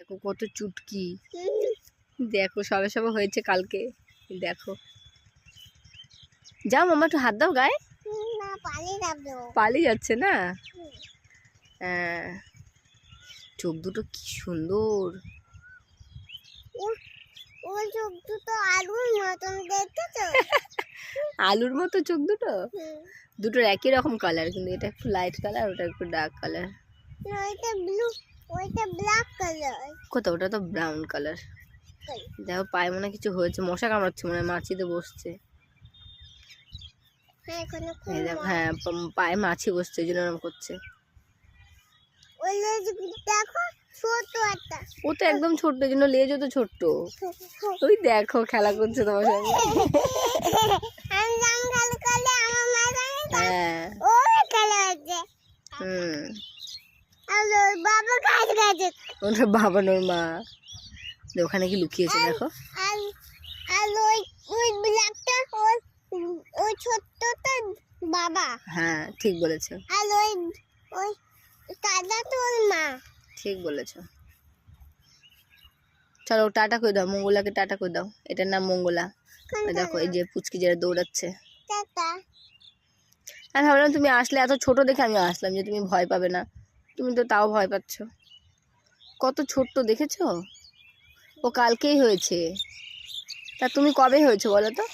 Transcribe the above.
দেখো কত চুটকি, দেখো সবে সবে হয়েছে কালকে। দেখো যাও মামা একটু হাত দাও গায়ে। পালিয়ে যাচ্ছে না? হ্যাঁ, চোখ দুটো কি সুন্দর। আলুর মতো চোখ দুটো, দুটোর একই রকম কালার, কিন্তু এটা একটু লাইট কালার, ওটা একটু ডার্ক কালার। কোথাও ওটা তো ব্রাউন কালার। দেখো পায়ে মনে কিছু হয়েছে, মশা কামড়াচ্ছে মনে হয়, মাছিতে বসছে। দেখো হ্যাঁ পায়ে মাছি বসছে, এই জন্য এরকম করছে। ও তো একদম ছোট্ট, এই জন্য লেজও তো ছোট্ট। ওই দেখো খেলা করছে তোমার সঙ্গে। হ্যাঁ ওটা বাবানোর মা, ওখানে কি লুকিয়েছে দেখো। বাবা হ্যাঁ ঠিক বলেছো, ঠিক বলেছো। চলো টাটা করে দাও, মঙ্গলাকে টাটা করে দাও। এটার নাম মঙ্গলা। দেখো এই যে পুচকি যারা দৌড়াচ্ছে। আমি ভাবলাম তুমি আসলে, এত ছোট দেখে আমি আসলাম যে তুমি ভয় পাবে না, তুমি তো তাও ভয় পাচ্ছ। কত ছোট্ট দেখেছো, ও কালকেই হয়েছে। তা তুমি কবে হয়েছে বলো তো?